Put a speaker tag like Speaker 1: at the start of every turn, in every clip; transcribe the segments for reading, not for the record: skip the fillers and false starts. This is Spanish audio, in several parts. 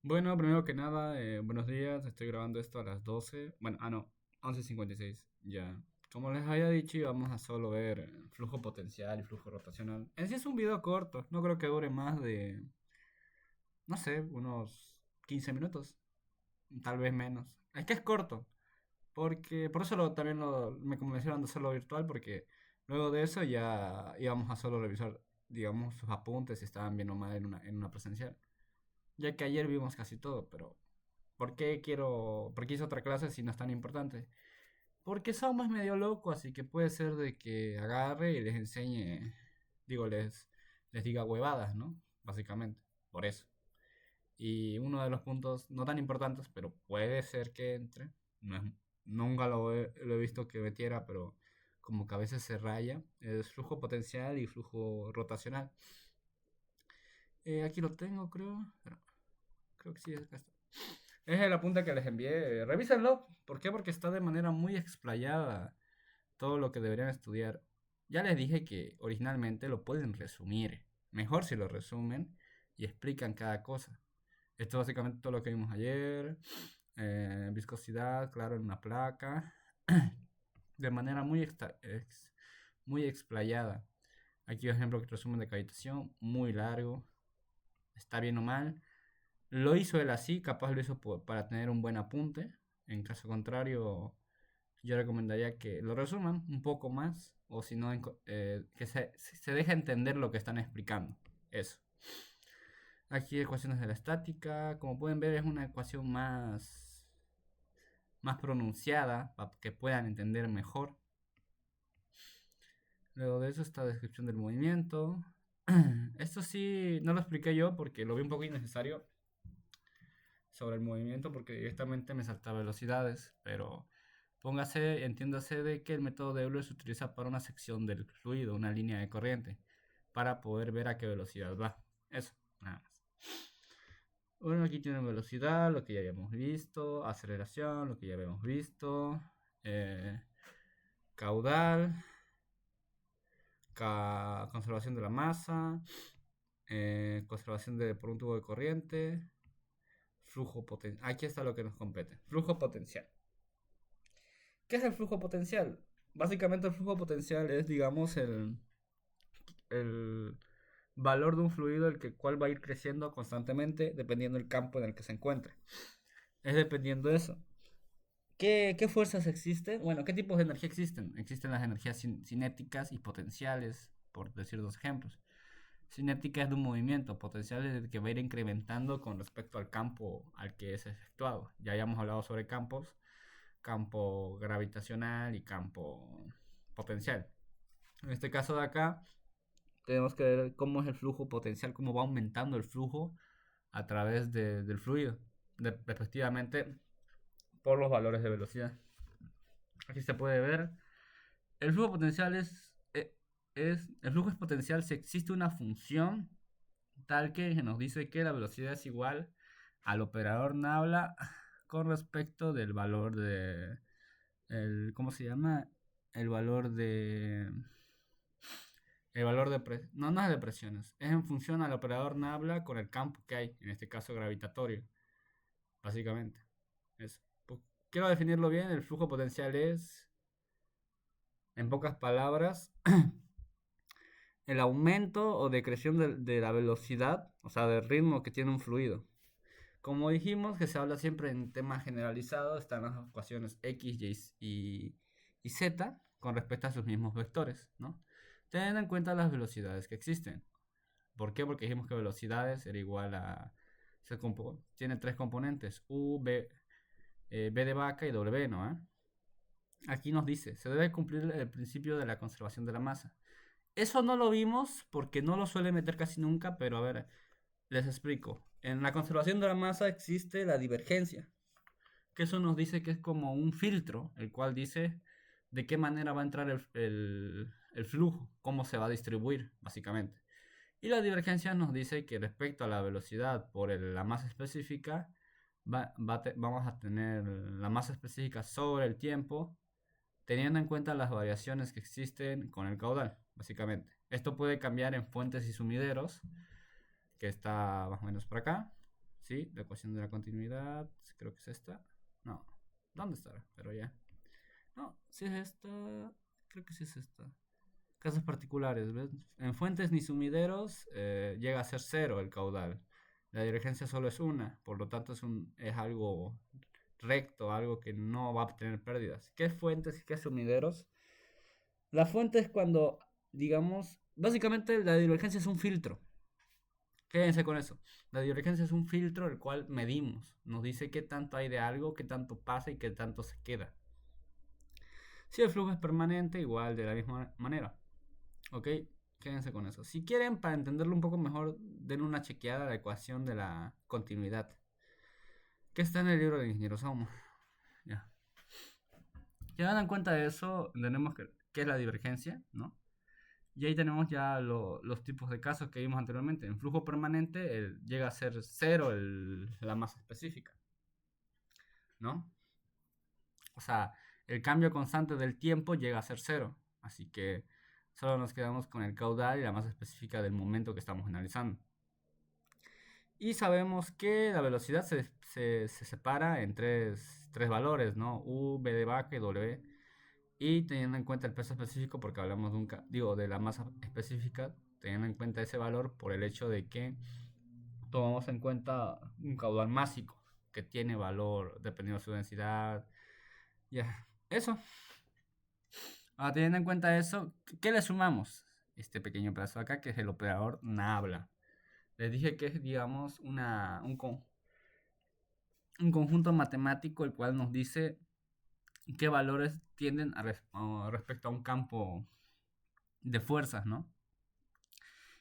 Speaker 1: Bueno, primero que nada, buenos días. Estoy grabando esto a las 12. Bueno, no, 11:56. Ya. Como les había dicho, vamos a solo ver flujo potencial y flujo rotacional. En sí es un video corto. No creo que dure más de, no sé, unos 15 minutos. Tal vez menos. Es que es corto. Porque por eso me convencieron de hacerlo virtual. Porque luego de eso ya íbamos a solo revisar, digamos, sus apuntes si estaban bien o mal en una presencial. Ya que ayer vimos casi todo, pero ¿por qué hice otra clase si no es tan importante? Porque Sauma es medio loco, así que puede ser de que agarre y les enseñe, digo, les diga huevadas, ¿no? Básicamente, por eso. Y uno de los puntos no tan importantes, pero puede ser que entre, no es- nunca lo he visto que metiera, pero como que a veces se raya, es flujo potencial y flujo rotacional. Aquí lo tengo, creo que sí, acá está. Es el apunte que les envié. Revísenlo. ¿Por qué? Porque está de manera muy explayada todo lo que deberían estudiar. Ya les dije que originalmente lo pueden resumir. Mejor si lo resumen y explican cada cosa. Esto es básicamente todo lo que vimos ayer. Viscosidad, claro, en una placa. De manera muy explayada. Aquí, por ejemplo, resumen de cavitación, muy largo. Está bien o mal. Lo hizo él así, capaz lo hizo para tener un buen apunte. En caso contrario, yo recomendaría que lo resuman un poco más, o si no, que se deje entender lo que están explicando. Eso. Aquí ecuaciones de la estática, como pueden ver, es una ecuación más pronunciada para que puedan entender mejor. Luego de eso está la descripción del movimiento. Esto sí, no lo expliqué yo porque lo vi un poco innecesario sobre el movimiento porque directamente me salta velocidades, pero entiéndase de que el método de Euler se utiliza para una sección del fluido, una línea de corriente, para poder ver a qué velocidad va. Eso, nada más. Bueno, aquí tiene velocidad, lo que ya habíamos visto, aceleración, lo que ya habíamos visto, eh, caudal, conservación de la masa, conservación por un tubo de corriente, flujo potencial. Aquí está lo que nos compete, flujo potencial. ¿Qué es el flujo potencial? Básicamente el flujo potencial es, digamos, el valor de un fluido el cual va a ir creciendo constantemente dependiendo del campo en el que se encuentre. Es dependiendo de eso. ¿Qué fuerzas existen? Bueno, ¿qué tipos de energía existen? Existen las energías cinéticas y potenciales, por decir dos ejemplos. Cinética es de un movimiento, potencial es el que va a ir incrementando con respecto al campo al que es efectuado. Ya habíamos hablado sobre campos, campo gravitacional y campo potencial. En este caso de acá, tenemos que ver cómo es el flujo potencial, cómo va aumentando el flujo a través del fluido, respectivamente por los valores de velocidad. Aquí se puede ver, el flujo potencial el flujo es potencial si existe una función tal que nos dice que la velocidad es igual al operador nabla con respecto del valor ¿cómo se llama? El valor de no es de presiones, es en función al operador nabla con el campo que hay, en este caso gravitatorio, básicamente. Eso. Quiero definirlo bien, el flujo potencial es, en pocas palabras, el aumento o decreción de la velocidad, o sea, del ritmo que tiene un fluido. Como dijimos, que se habla siempre en tema generalizado, están las ecuaciones X, y Z con respecto a sus mismos vectores, ¿no? Teniendo en cuenta las velocidades que existen. ¿Por qué? Porque dijimos que velocidades era igual a... Tiene tres componentes, U, B de vaca y W, ¿no? Aquí nos dice, se debe cumplir el principio de la conservación de la masa. Eso no lo vimos porque no lo suele meter casi nunca, pero a ver, les explico. En la conservación de la masa existe la divergencia, que eso nos dice que es como un filtro, el cual dice de qué manera va a entrar el flujo, cómo se va a distribuir, básicamente. Y la divergencia nos dice que respecto a la velocidad por la masa específica, vamos a tener la masa específica sobre el tiempo, teniendo en cuenta las variaciones que existen con el caudal, básicamente. Esto puede cambiar en fuentes y sumideros, que está más o menos por acá. ¿sí? La ecuación de la continuidad, creo que es esta. No, ¿dónde estará? Pero ya. No, si es esta, creo que sí es esta. Casos particulares, ¿ves? En fuentes ni sumideros llega a ser cero el caudal. La divergencia solo es una, por lo tanto es algo recto, algo que no va a tener pérdidas. ¿Qué fuentes y qué sumideros? La fuente es cuando, digamos, básicamente la divergencia es un filtro. Quédense con eso. La divergencia es un filtro el cual medimos. Nos dice qué tanto hay de algo, qué tanto pasa y qué tanto se queda. Si el flujo es permanente, igual de la misma manera. ¿Ok? Quédense con eso. Si quieren, para entenderlo un poco mejor, den una chequeada a la ecuación de la continuidad. Que está en el libro del ingeniero Saumo. Ya. Ya dan cuenta de eso, tenemos que es la divergencia, ¿no? Y ahí tenemos ya los tipos de casos que vimos anteriormente. En flujo permanente llega a ser cero la masa específica, ¿no? O sea, el cambio constante del tiempo llega a ser cero. Así que solo nos quedamos con el caudal y la masa específica del momento que estamos analizando. Y sabemos que la velocidad se separa en tres valores, ¿no? U, V de vaca y W. Y teniendo en cuenta el peso específico, porque hablamos de la masa específica, teniendo en cuenta ese valor por el hecho de que tomamos en cuenta un caudal másico que tiene valor dependiendo de su densidad. Ya, eso. Ahora, teniendo en cuenta eso, ¿qué le sumamos? Este pequeño pedazo acá, que es el operador nabla. Les dije que es, digamos, un conjunto matemático el cual nos dice qué valores tienden respecto a un campo de fuerzas, ¿no?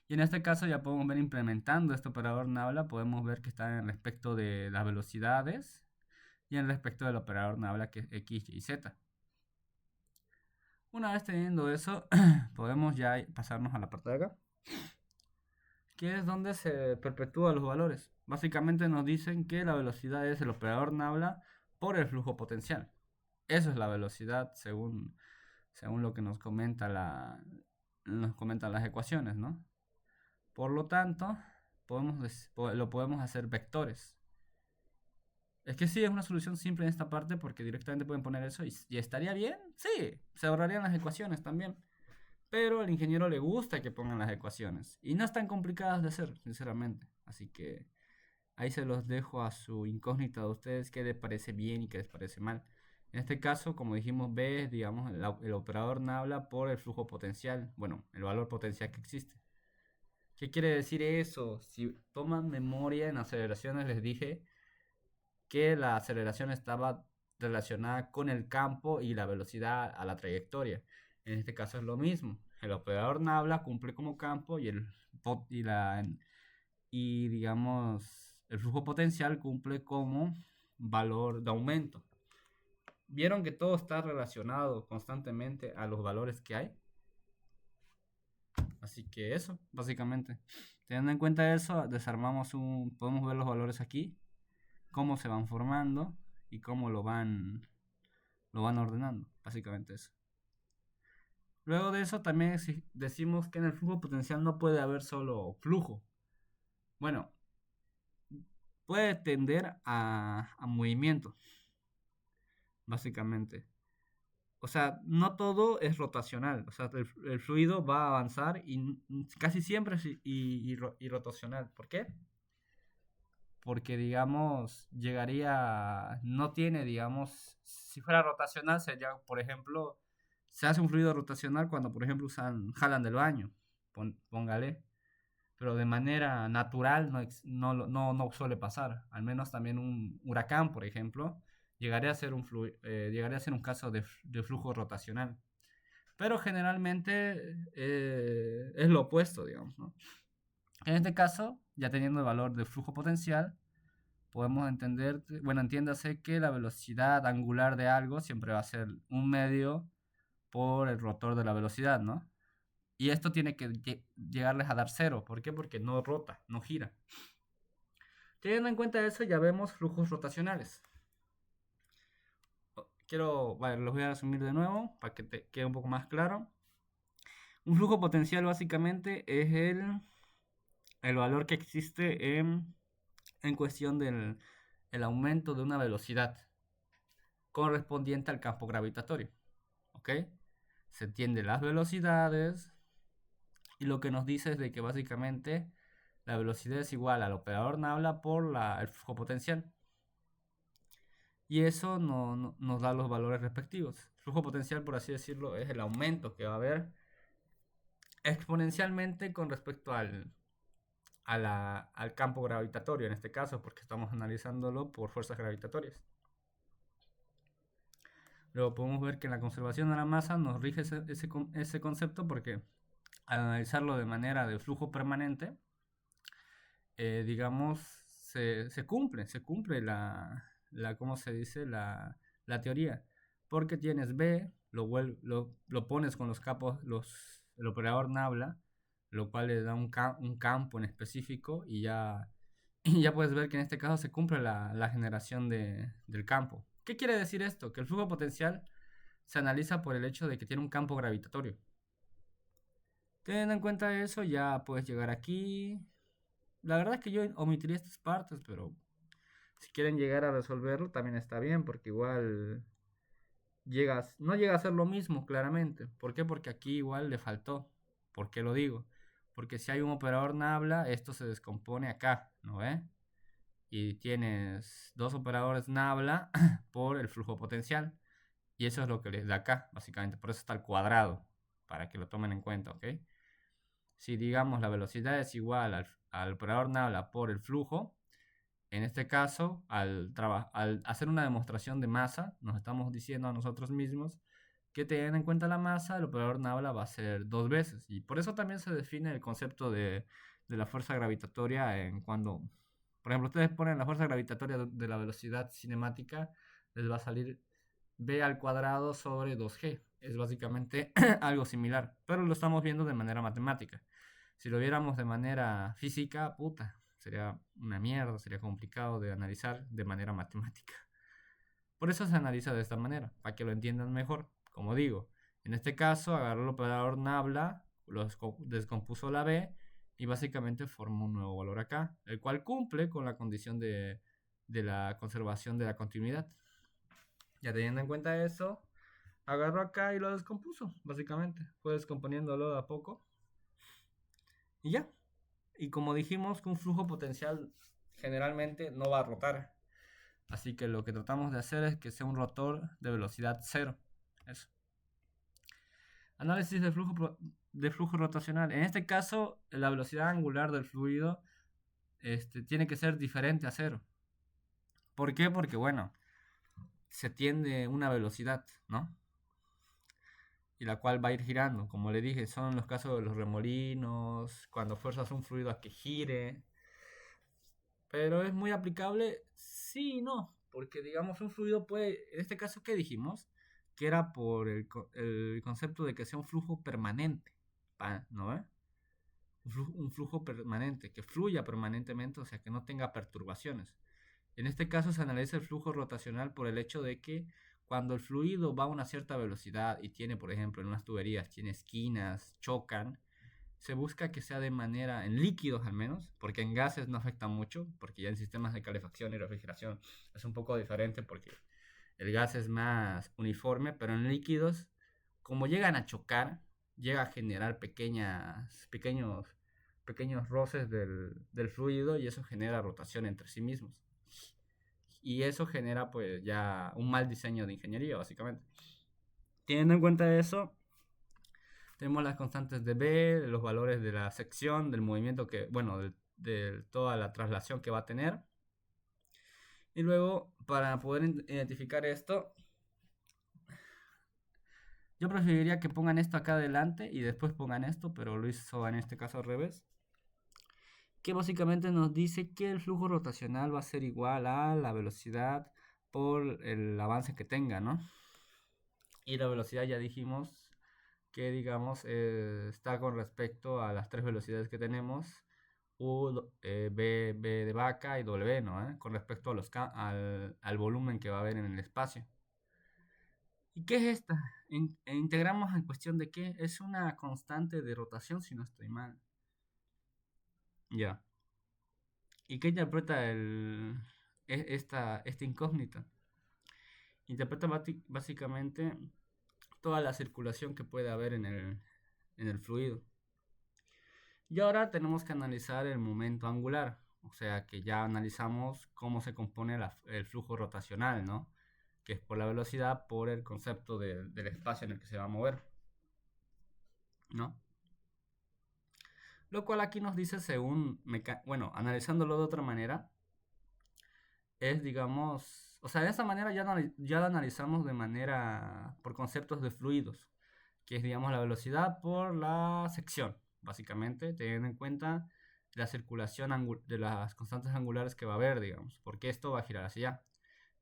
Speaker 1: Y en este caso ya podemos ver implementando este operador nabla, podemos ver que está en respecto de las velocidades y en respecto del operador nabla que es x, y, z. Una vez teniendo eso, podemos ya pasarnos a la parte de acá, que es donde se perpetúan los valores. Básicamente nos dicen que la velocidad es el operador nabla por el flujo potencial. Eso es la velocidad según lo que nos comentan las ecuaciones, ¿no? Por lo tanto, lo podemos hacer vectores. Es que sí, es una solución simple en esta parte porque directamente pueden poner eso y estaría bien. Sí, se ahorrarían las ecuaciones también. Pero al ingeniero le gusta que pongan las ecuaciones. Y no están complicadas de hacer, sinceramente. Así que ahí se los dejo a su incógnita de ustedes qué les parece bien y qué les parece mal. En este caso, como dijimos, B es, digamos, el operador nabla por el flujo potencial. Bueno, el valor potencial que existe. ¿Qué quiere decir eso? Si toman memoria en aceleraciones, les dije que la aceleración estaba relacionada con el campo y la velocidad a la trayectoria. En este caso es lo mismo. El operador nabla cumple como campo y digamos el flujo potencial cumple como valor de aumento. ¿Vieron que todo está relacionado constantemente a los valores que hay? Así que eso, básicamente. Teniendo en cuenta eso, podemos ver los valores aquí, cómo se van formando y cómo lo van ordenando, básicamente eso. Luego de eso también decimos que en el flujo potencial no puede haber solo flujo. Bueno, puede tender a movimiento, básicamente. O sea, no todo es rotacional. O sea, el fluido va a avanzar y casi siempre es rotacional. ¿Por qué? Porque, digamos, no tiene, digamos, si fuera rotacional, sería, por ejemplo, se hace un fluido rotacional cuando, por ejemplo, jalan del baño, póngale, pero de manera natural no suele pasar. Al menos también un huracán, por ejemplo, llegaría a ser un caso de flujo rotacional. Pero generalmente es lo opuesto, digamos, ¿no? En este caso, ya teniendo el valor de flujo potencial, podemos entiéndase que la velocidad angular de algo siempre va a ser un medio por el rotor de la velocidad, ¿no? Y esto tiene que llegarles a dar cero. ¿Por qué? Porque no rota, no gira. Teniendo en cuenta eso, ya vemos flujos rotacionales. Los voy a resumir de nuevo para que te quede un poco más claro. Un flujo potencial básicamente es el valor que existe en en cuestión del el aumento de una velocidad correspondiente al campo gravitatorio. ¿Ok? Se entiende las velocidades y lo que nos dice es de que básicamente la velocidad es igual al operador nabla por el flujo potencial. Y eso nos da los valores respectivos. El flujo potencial, por así decirlo, es el aumento que va a haber exponencialmente con respecto al campo gravitatorio, en este caso, porque estamos analizándolo por fuerzas gravitatorias. Luego podemos ver que en la conservación de la masa nos rige ese concepto porque al analizarlo de manera de flujo permanente, digamos, se cumple ¿cómo se dice? La teoría. Porque tienes B, lo pones con los capos, el operador nabla, lo cual le da un campo en específico y ya, y ya puedes ver que en este caso se cumple la generación del campo. ¿Qué quiere decir esto? Que el flujo potencial se analiza por el hecho de que tiene un campo gravitatorio. Teniendo en cuenta eso, ya puedes llegar aquí. La verdad es que yo omitiría estas partes, pero si quieren llegar a resolverlo también está bien, porque igual no llega a ser lo mismo, claramente. ¿Por qué? Porque aquí igual le faltó. ¿Por qué lo digo? Porque si hay un operador nabla, esto se descompone acá, ¿no ve? Y tienes dos operadores nabla por el flujo potencial. Y eso es lo que les da acá, básicamente. Por eso está el cuadrado, para que lo tomen en cuenta, ¿ok? Si digamos la velocidad es igual al operador nabla por el flujo, en este caso, al hacer una demostración de masa, nos estamos diciendo a nosotros mismos que teniendo en cuenta la masa, el operador nabla va a ser dos veces. Y por eso también se define el concepto de la fuerza gravitatoria en cuando, por ejemplo, ustedes ponen la fuerza gravitatoria de la velocidad cinemática, les va a salir B al cuadrado sobre 2G. Es básicamente algo similar, pero lo estamos viendo de manera matemática. Si lo viéramos de manera física, puta, sería una mierda, sería complicado de analizar de manera matemática. Por eso se analiza de esta manera, para que lo entiendan mejor. Como digo, en este caso agarró el operador nabla, descompuso la B y básicamente formó un nuevo valor acá, el cual cumple con la condición de la conservación de la continuidad. Ya teniendo en cuenta eso, agarró acá y lo descompuso, básicamente. Fue descomponiéndolo de a poco y ya. Y como dijimos, que un flujo potencial generalmente no va a rotar. Así que lo que tratamos de hacer es que sea un rotor de velocidad cero. Eso. Análisis de flujo rotacional. En este caso, la velocidad angular del fluido tiene que ser diferente a cero. ¿Por qué? Porque, bueno, se tiende una velocidad, ¿no? Y la cual va a ir girando. Como le dije, son los casos de los remolinos, cuando fuerzas un fluido a que gire. Pero es muy aplicable, sí y no, porque digamos un fluido puede, en este caso, ¿qué dijimos? Que era por el concepto de que sea un flujo permanente, ¿no? Un flujo permanente, que fluya permanentemente, o sea, que no tenga perturbaciones. En este caso se analiza el flujo rotacional por el hecho de que cuando el fluido va a una cierta velocidad y tiene, por ejemplo, en unas tuberías, tiene esquinas, chocan, se busca que sea de manera, en líquidos al menos, porque en gases no afecta mucho, porque ya en sistemas de calefacción y refrigeración es un poco diferente porque el gas es más uniforme, pero en líquidos, como llegan a chocar, llega a generar pequeños roces del fluido y eso genera rotación entre sí mismos. Y eso genera pues ya un mal diseño de ingeniería, básicamente. Teniendo en cuenta eso, tenemos las constantes de B, los valores de la sección, del movimiento que, bueno, de toda la traslación que va a tener. Y luego, para poder identificar esto, yo preferiría que pongan esto acá adelante y después pongan esto, pero lo hizo en este caso al revés. Que básicamente nos dice que el flujo rotacional va a ser igual a la velocidad por el avance que tenga, ¿no? Y la velocidad ya dijimos que digamos está con respecto a las tres velocidades que tenemos, U, B de vaca y W, ¿no? Con respecto a al volumen que va a haber en el espacio. ¿Y qué es esta? Integramos en cuestión de qué es una constante de rotación, si no estoy mal. Ya. ¿Y qué interpreta esta incógnita? Interpreta básicamente toda la circulación que puede haber en el fluido. Y ahora tenemos que analizar el momento angular, o sea que ya analizamos cómo se compone el flujo rotacional, ¿no? Que es por la velocidad, por el concepto del espacio en el que se va a mover, ¿no? Lo cual aquí nos dice según, bueno, analizándolo de otra manera, es, digamos, o sea, de esa manera ya lo analizamos de manera, por conceptos de fluidos, que es, digamos, la velocidad por la sección, básicamente, teniendo en cuenta la circulación de las constantes angulares que va a haber, digamos, porque esto va a girar hacia allá.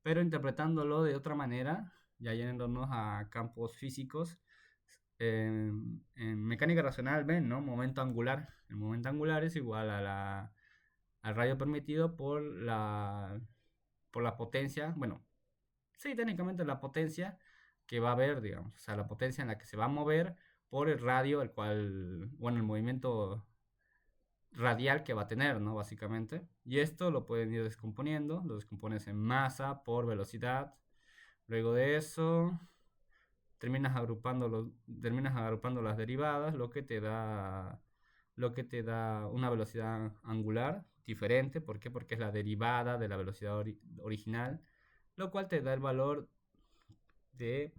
Speaker 1: Pero interpretándolo de otra manera, ya yéndonos a campos físicos, en mecánica racional ven, ¿no? Momento angular. El momento angular es igual al radio permitido por la potencia, bueno, sí, técnicamente la potencia que va a haber, digamos, o sea, la potencia en la que se va a mover por el radio, el cual, bueno, el movimiento radial que va a tener, ¿no? Básicamente. Y esto lo pueden ir descomponiendo, lo descompones en masa por velocidad. Luego de eso, terminas agrupando las derivadas, lo que te da una velocidad angular diferente. ¿Por qué? Porque es la derivada de la velocidad original, lo cual te da el valor de,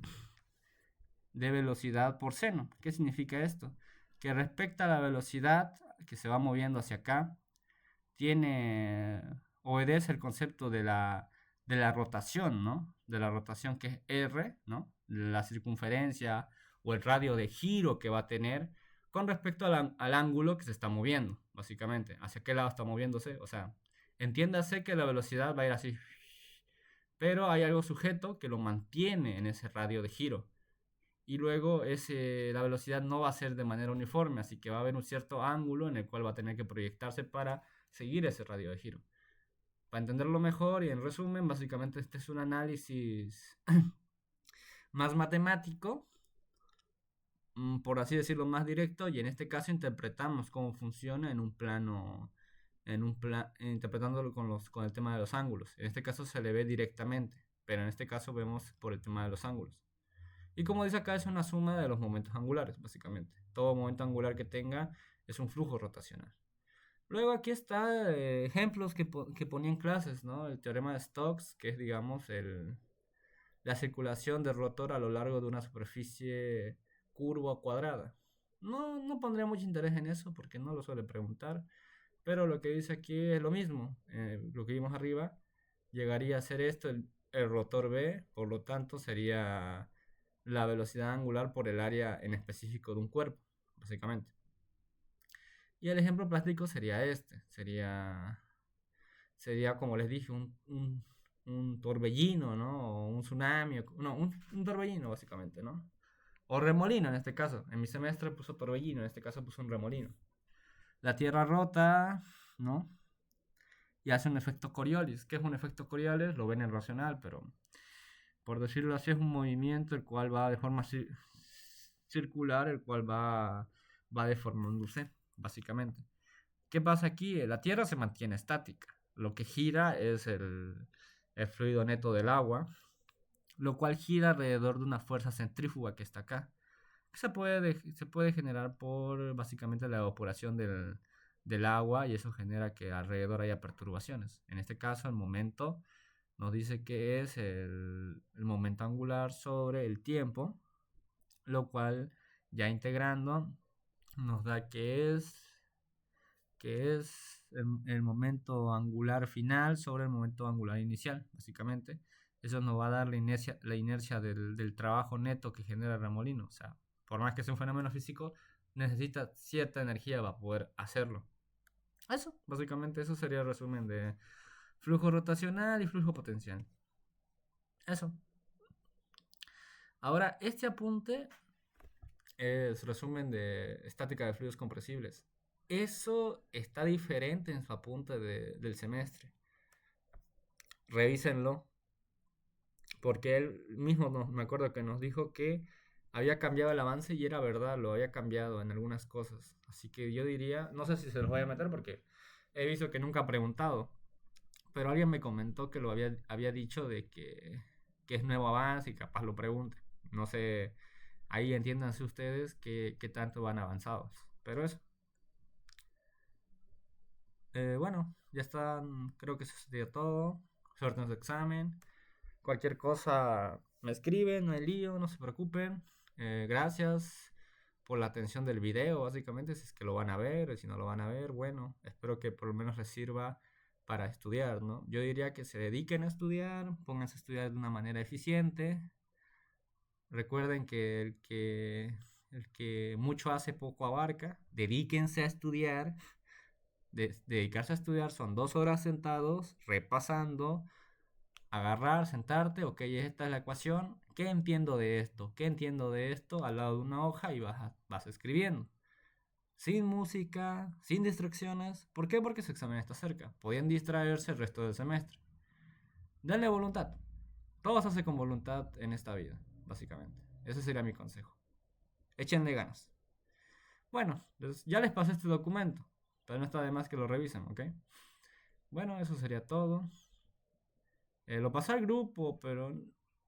Speaker 1: de velocidad por seno. ¿Qué significa esto? Que respecto a la velocidad que se va moviendo hacia acá, obedece el concepto de la rotación, ¿no? De la rotación que es R, ¿no? La circunferencia o el radio de giro que va a tener con respecto al ángulo que se está moviendo, básicamente. ¿Hacia qué lado está moviéndose? O sea, entiéndase que la velocidad va a ir así, pero hay algo sujeto que lo mantiene en ese radio de giro. Y luego la velocidad no va a ser de manera uniforme, así que va a haber un cierto ángulo en el cual va a tener que proyectarse para seguir ese radio de giro. Para entenderlo mejor y en resumen, básicamente este es un análisis más matemático, por así decirlo, más directo, y en este caso interpretamos cómo funciona en un plano, interpretándolo con el tema de los ángulos. En este caso se le ve directamente, pero en este caso vemos por el tema de los ángulos. Y como dice acá, es una suma de los momentos angulares, básicamente. Todo momento angular que tenga es un flujo rotacional. Luego aquí está ejemplos que ponía en clases, ¿no? El teorema de Stokes, que es, digamos, la circulación del rotor a lo largo de una superficie curva o cuadrada. No pondría mucho interés en eso porque no lo suele preguntar, pero lo que dice aquí es lo mismo. Lo que vimos arriba llegaría a ser esto, el rotor B, por lo tanto sería la velocidad angular por el área en específico de un cuerpo, básicamente. Y el ejemplo práctico sería sería como les dije, un torbellino, ¿no? O un tsunami, no, un torbellino básicamente, ¿no? O remolino en este caso. En mi semestre puso torbellino, en este caso puso un remolino. La Tierra rota, ¿no? Y hace un efecto Coriolis. ¿Qué es un efecto Coriolis? Lo ven en racional, pero por decirlo así es un movimiento el cual va de forma circular, el cual va deformándose, básicamente. ¿Qué pasa aquí? La Tierra se mantiene estática. Lo que gira es el fluido neto del agua, lo cual gira alrededor de una fuerza centrífuga que está acá. Se puede generar por básicamente la evaporación del agua y eso genera que alrededor haya perturbaciones. En este caso, el momento nos dice que es el momento angular sobre el tiempo, lo cual ya integrando nos da que es el momento angular final sobre el momento angular inicial, básicamente. Eso nos va a dar la inercia del trabajo neto que genera el remolino. O sea, por más que sea un fenómeno físico, necesita cierta energía para poder hacerlo. Eso, básicamente, eso sería el resumen de flujo rotacional y flujo potencial. Eso. Ahora, este apunte es resumen de estática de fluidos compresibles. Eso está diferente en su apunte del semestre. Revísenlo, porque él mismo me acuerdo que nos dijo que había cambiado el avance y era verdad, lo había cambiado en algunas cosas. Así que yo diría, no sé si se los voy a meter porque he visto que nunca ha preguntado, pero alguien me comentó que había dicho de que es nuevo avance y capaz lo pregunte. No sé, ahí entiéndanse ustedes qué tanto van avanzados. Pero eso, bueno, ya están, creo que eso sería todo. Suerte en su examen. Cualquier cosa me escriben, no hay lío, no se preocupen. Gracias por la atención del video, básicamente, si es que lo van a ver, si no lo van a ver, bueno, espero que por lo menos les sirva para estudiar, ¿no? Yo diría que se dediquen a estudiar, pónganse a estudiar de una manera eficiente. Recuerden que el que mucho hace poco abarca. Dedíquense a estudiar. Dedicarse a estudiar son 2 horas sentados, repasando, agarrar, sentarte, ok, esta es la ecuación, ¿qué entiendo de esto? ¿Qué entiendo de esto? Al lado de una hoja y vas escribiendo. Sin música, sin distracciones. ¿Por qué? Porque su examen está cerca. Podían distraerse el resto del semestre. Denle voluntad. Todo se hace con voluntad en esta vida, básicamente. Ese sería mi consejo. Échenle ganas. Bueno, ya les pasé este documento, pero no está de más que lo revisen, ¿ok? Bueno, eso sería todo. Lo pasé al grupo, pero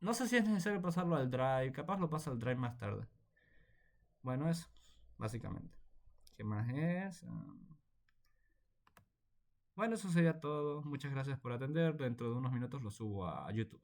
Speaker 1: no sé si es necesario pasarlo al Drive. Capaz lo paso al Drive más tarde. Bueno, eso, básicamente. ¿Qué más es? Bueno, eso sería todo. Muchas gracias por atender. Dentro de unos minutos lo subo a YouTube.